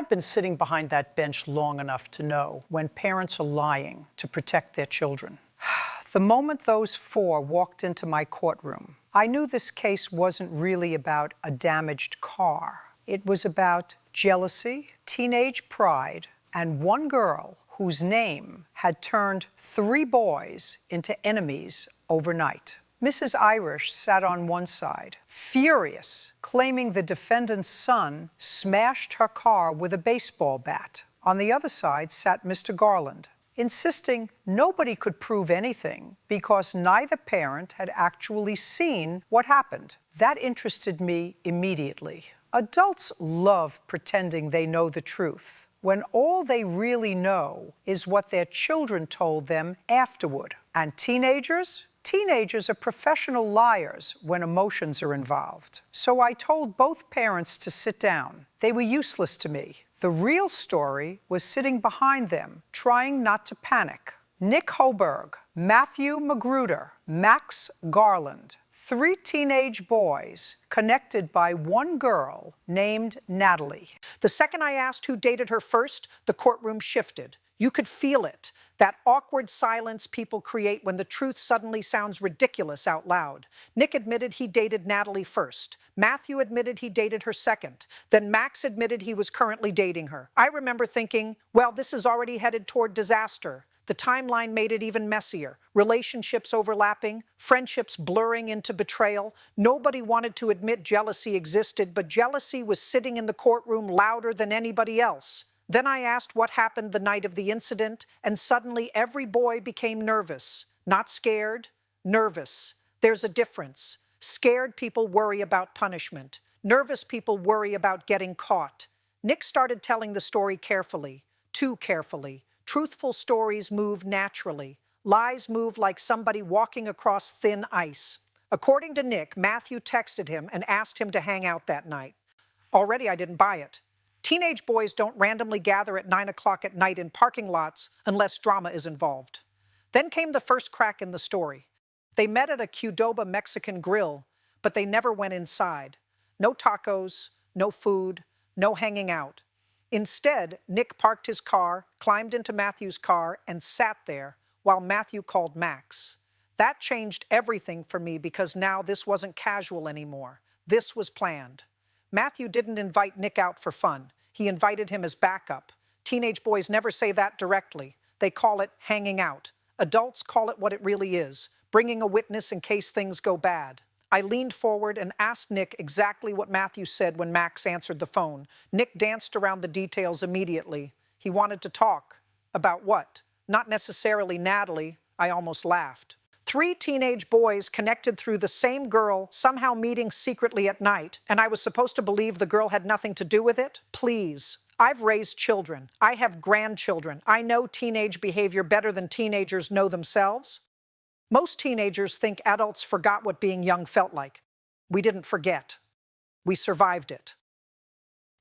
I've been sitting behind that bench long enough to know when parents are lying to protect their children. The moment those four walked into my courtroom, I knew this case wasn't really about a damaged car. It was about jealousy, teenage pride, and one girl whose name had turned 3 boys into enemies overnight. Mrs. Irish sat on one side, furious, claiming the defendant's son smashed her car with a baseball bat. On the other side sat Mr. Garland, insisting nobody could prove anything because neither parent had actually seen what happened. That interested me immediately. Adults love pretending they know the truth, when all they really know is what their children told them afterward. And teenagers? Teenagers are professional liars when emotions are involved. So I told both parents to sit down. They were useless to me. The real story was sitting behind them, trying not to panic. Nick Hoberg, Matthew Magruder, Max Garland, 3 teenage boys connected by one girl named Natalie. The second I asked who dated her first, the courtroom shifted. You could feel it, that awkward silence people create when the truth suddenly sounds ridiculous out loud. Nick admitted he dated Natalie first. Matthew admitted he dated her second. Then Max admitted he was currently dating her. I remember thinking, well, this is already headed toward disaster. The timeline made it even messier. Relationships overlapping, friendships blurring into betrayal. Nobody wanted to admit jealousy existed, but jealousy was sitting in the courtroom louder than anybody else. Then I asked what happened the night of the incident, and suddenly every boy became nervous. Not scared, nervous. There's a difference. Scared people worry about punishment. Nervous people worry about getting caught. Nick started telling the story carefully, too carefully. Truthful stories move naturally. Lies move like somebody walking across thin ice. According to Nick, Matthew texted him and asked him to hang out that night. Already I didn't buy it. Teenage boys don't randomly gather at 9 o'clock at night in parking lots unless drama is involved. Then came the first crack in the story. They met at a Qdoba Mexican grill, but they never went inside. No tacos, no food, no hanging out. Instead, Nick parked his car, climbed into Matthew's car, and sat there while Matthew called Max. That changed everything for me because now this wasn't casual anymore. This was planned. Matthew didn't invite Nick out for fun. He invited him as backup. Teenage boys never say that directly. They call it hanging out. Adults call it what it really is, bringing a witness in case things go bad. I leaned forward and asked Nick exactly what Matthew said when Max answered the phone. Nick danced around the details immediately. He wanted to talk. About what? Not necessarily Natalie. I almost laughed. 3 teenage boys connected through the same girl, somehow meeting secretly at night, and I was supposed to believe the girl had nothing to do with it? Please. I've raised children. I have grandchildren. I know teenage behavior better than teenagers know themselves. Most teenagers think adults forgot what being young felt like. We didn't forget. We survived it.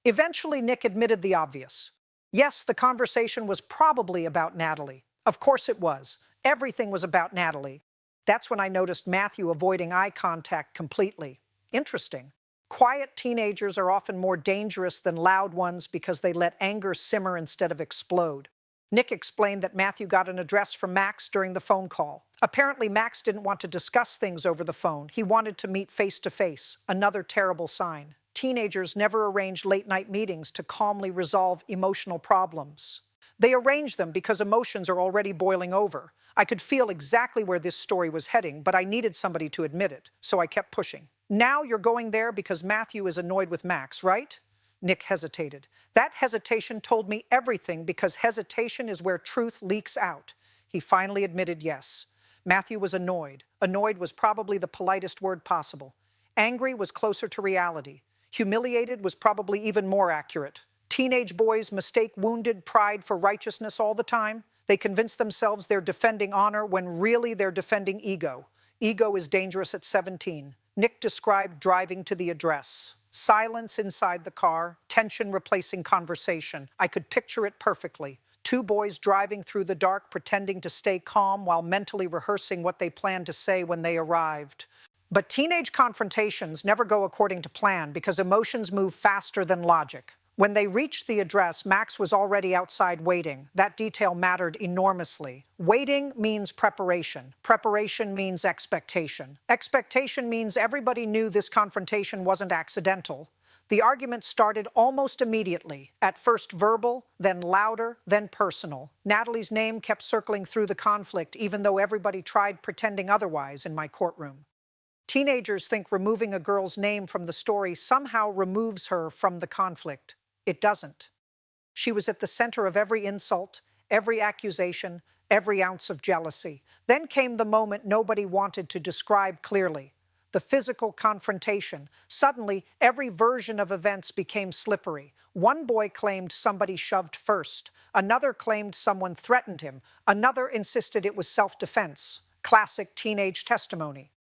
Eventually, Nick admitted the obvious. Yes, the conversation was probably about Natalie. Of course it was. Everything was about Natalie. That's when I noticed Matthew avoiding eye contact completely. Interesting. Quiet teenagers are often more dangerous than loud ones because they let anger simmer instead of explode. Nick explained that Matthew got an address from Max during the phone call. Apparently, Max didn't want to discuss things over the phone. He wanted to meet face-to-face, another terrible sign. Teenagers never arrange late-night meetings to calmly resolve emotional problems. They arrange them because emotions are already boiling over. I could feel exactly where this story was heading, but I needed somebody to admit it, so I kept pushing. Now you're going there because Matthew is annoyed with Max, right? Nick hesitated. That hesitation told me everything because hesitation is where truth leaks out. He finally admitted yes. Matthew was annoyed. Annoyed was probably the politest word possible. Angry was closer to reality. Humiliated was probably even more accurate. Teenage boys mistake wounded pride for righteousness all the time. They convince themselves they're defending honor when really they're defending ego. Ego is dangerous at 17. Nick described driving to the address. Silence inside the car, tension replacing conversation. I could picture it perfectly. 2 boys driving through the dark, pretending to stay calm while mentally rehearsing what they planned to say when they arrived. But teenage confrontations never go according to plan because emotions move faster than logic. When they reached the address, Max was already outside waiting. That detail mattered enormously. Waiting means preparation. Preparation means expectation. Expectation means everybody knew this confrontation wasn't accidental. The argument started almost immediately, at first verbal, then louder, then personal. Natalie's name kept circling through the conflict, even though everybody tried pretending otherwise in my courtroom. Teenagers think removing a girl's name from the story somehow removes her from the conflict. It doesn't. She was at the center of every insult, every accusation, every ounce of jealousy. Then came the moment nobody wanted to describe clearly. The physical confrontation. Suddenly, every version of events became slippery. One boy claimed somebody shoved first. Another claimed someone threatened him. Another insisted it was self-defense. Classic teenage testimony.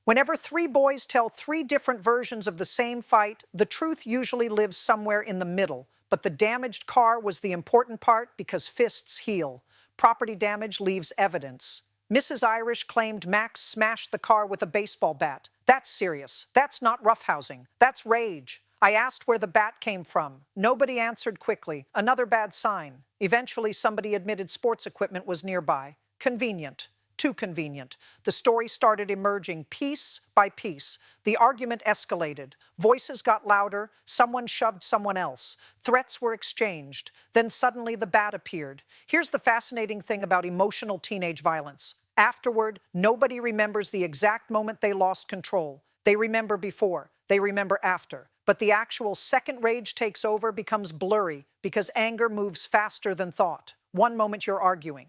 Whenever three boys tell three different versions of the same fight, the truth usually lives somewhere in the middle. But the damaged car was the important part because fists heal. Property damage leaves evidence. Mrs. Irish claimed Max smashed the car with a baseball bat. That's serious. That's not roughhousing. That's rage. I asked where the bat came from. Nobody answered quickly. Another bad sign. Eventually, somebody admitted sports equipment was nearby. Convenient. Too convenient. The story started emerging piece by piece. The argument escalated. Voices got louder. Someone shoved someone else. Threats were exchanged. Then suddenly the bat appeared. Here's the fascinating thing about emotional teenage violence. Afterward, nobody remembers the exact moment they lost control. They remember before. They remember after. But the actual second rage takes over, becomes blurry, because anger moves faster than thought. One moment you're arguing.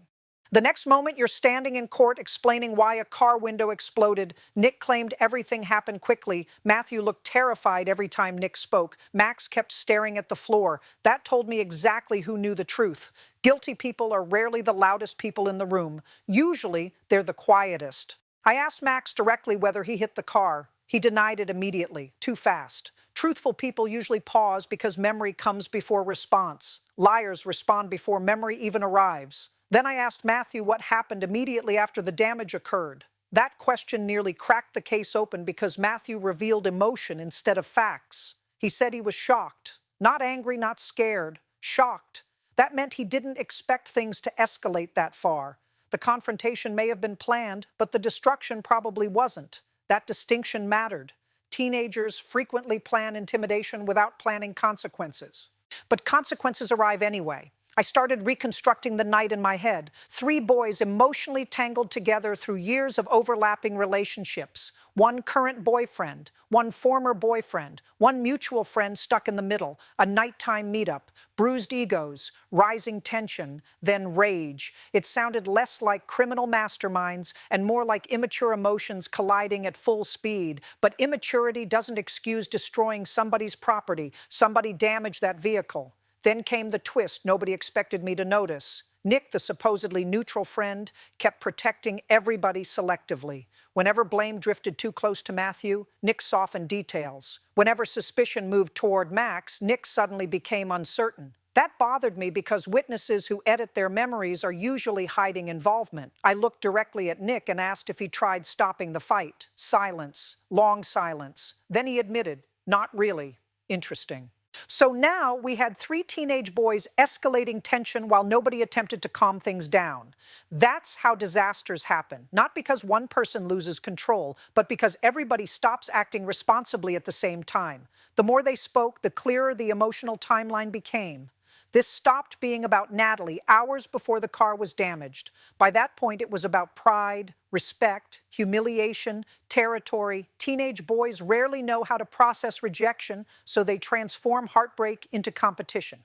The next moment, you're standing in court explaining why a car window exploded. Nick claimed everything happened quickly. Matthew looked terrified every time Nick spoke. Max kept staring at the floor. That told me exactly who knew the truth. Guilty people are rarely the loudest people in the room. Usually, they're the quietest. I asked Max directly whether he hit the car. He denied it immediately, too fast. Truthful people usually pause because memory comes before response. Liars respond before memory even arrives. Then I asked Matthew what happened immediately after the damage occurred. That question nearly cracked the case open because Matthew revealed emotion instead of facts. He said he was shocked. Not angry, not scared. Shocked. That meant he didn't expect things to escalate that far. The confrontation may have been planned, but the destruction probably wasn't. That distinction mattered. Teenagers frequently plan intimidation without planning consequences. But consequences arrive anyway. I started reconstructing the night in my head. Three boys emotionally tangled together through years of overlapping relationships. One current boyfriend, one former boyfriend, one mutual friend stuck in the middle, a nighttime meetup, bruised egos, rising tension, then rage. It sounded less like criminal masterminds and more like immature emotions colliding at full speed. But immaturity doesn't excuse destroying somebody's property. Somebody damaged that vehicle. Then came the twist nobody expected me to notice. Nick, the supposedly neutral friend, kept protecting everybody selectively. Whenever blame drifted too close to Matthew, Nick softened details. Whenever suspicion moved toward Max, Nick suddenly became uncertain. That bothered me because witnesses who edit their memories are usually hiding involvement. I looked directly at Nick and asked if he tried stopping the fight. Silence. Long silence. Then he admitted, not really. Interesting. So now we had three teenage boys escalating tension while nobody attempted to calm things down. That's how disasters happen, not because one person loses control, but because everybody stops acting responsibly at the same time. The more they spoke, the clearer the emotional timeline became. This stopped being about Natalie hours before the car was damaged. By that point, it was about pride, respect, humiliation, territory. Teenage boys rarely know how to process rejection, so they transform heartbreak into competition.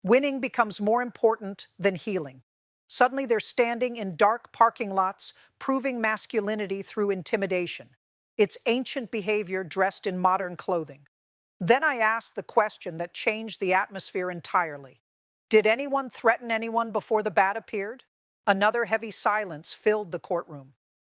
Winning becomes more important than healing. Suddenly, they're standing in dark parking lots, proving masculinity through intimidation. It's ancient behavior dressed in modern clothing. Then I asked the question that changed the atmosphere entirely. Did anyone threaten anyone before the bat appeared? Another heavy silence filled the courtroom.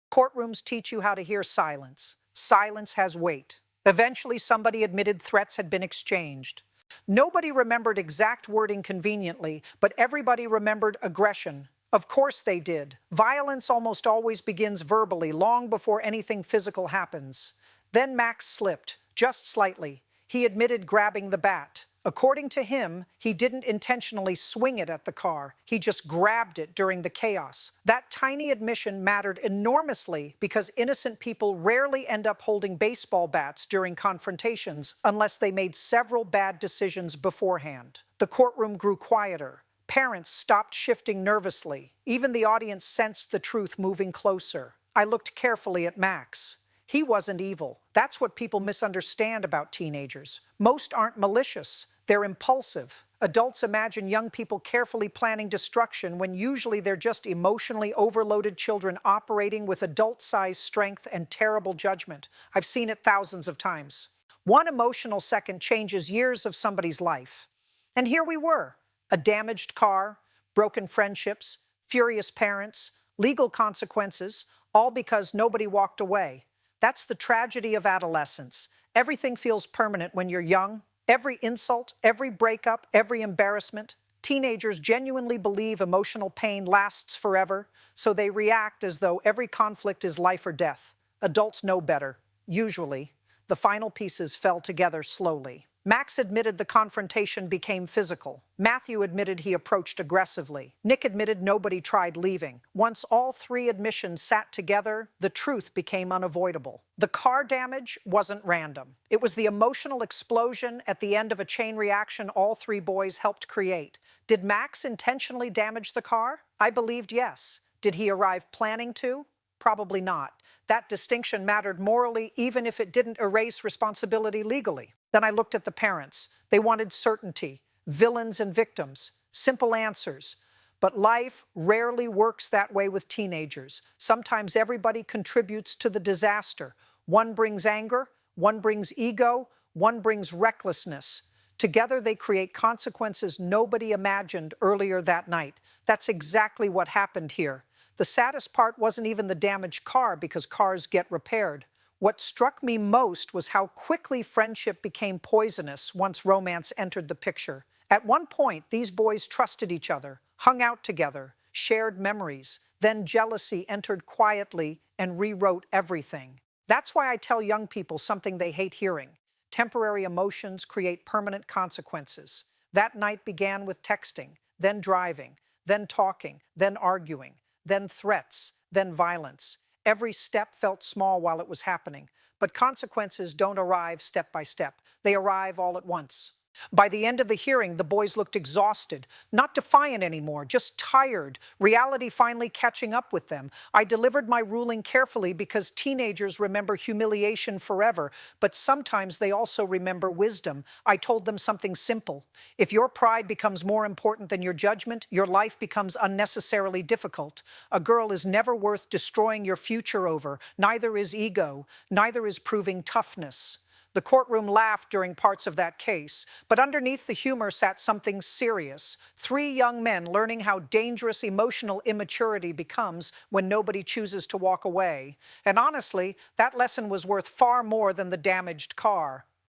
Courtrooms teach you how to hear silence. Silence has weight. Eventually, somebody admitted threats had been exchanged. Nobody remembered exact wording conveniently, but everybody remembered aggression. Of course they did. Violence almost always begins verbally, long before anything physical happens. Then Max slipped, just slightly. He admitted grabbing the bat. According to him, he didn't intentionally swing it at the car. He just grabbed it during the chaos. That tiny admission mattered enormously because innocent people rarely end up holding baseball bats during confrontations unless they made several bad decisions beforehand. The courtroom grew quieter. Parents stopped shifting nervously. Even the audience sensed the truth moving closer. I looked carefully at Max. He wasn't evil. That's what people misunderstand about teenagers. Most aren't malicious. They're impulsive. Adults imagine young people carefully planning destruction when usually they're just emotionally overloaded children operating with adult-sized strength and terrible judgment. I've seen it thousands of times. One emotional second changes years of somebody's life. And here we were, a damaged car, broken friendships, furious parents, legal consequences, all because nobody walked away. That's the tragedy of adolescence. Everything feels permanent when you're young. Every insult, every breakup, every embarrassment. Teenagers genuinely believe emotional pain lasts forever, so they react as though every conflict is life or death. Adults know better. Usually, the final pieces fell together slowly. Max admitted the confrontation became physical. Matthew admitted he approached aggressively. Nick admitted nobody tried leaving. Once all three admissions sat together, the truth became unavoidable. The car damage wasn't random. It was the emotional explosion at the end of a chain reaction all three boys helped create. Did Max intentionally damage the car? I believed yes. Did he arrive planning to? Probably not. That distinction mattered morally, even if it didn't erase responsibility legally. Then I looked at the parents. They wanted certainty, villains and victims, simple answers. But life rarely works that way with teenagers. Sometimes everybody contributes to the disaster. One brings anger, one brings ego, one brings recklessness. Together they create consequences nobody imagined earlier that night. That's exactly what happened here. The saddest part wasn't even the damaged car, because cars get repaired. What struck me most was how quickly friendship became poisonous once romance entered the picture. At one point, these boys trusted each other, hung out together, shared memories. Then jealousy entered quietly and rewrote everything. That's why I tell young people something they hate hearing. Temporary emotions create permanent consequences. That night began with texting, then driving, then talking, then arguing, then threats, then violence. Every step felt small while it was happening, but consequences don't arrive step by step. They arrive all at once. By the end of the hearing, the boys looked exhausted, not defiant anymore, just tired, reality finally catching up with them. I delivered my ruling carefully because teenagers remember humiliation forever, but sometimes they also remember wisdom. I told them something simple. If your pride becomes more important than your judgment, your life becomes unnecessarily difficult. A girl is never worth destroying your future over. Neither is ego. Neither is proving toughness. The courtroom laughed during parts of that case, but underneath the humor sat something serious. Three young men learning how dangerous emotional immaturity becomes when nobody chooses to walk away. And honestly, that lesson was worth far more than the damaged car.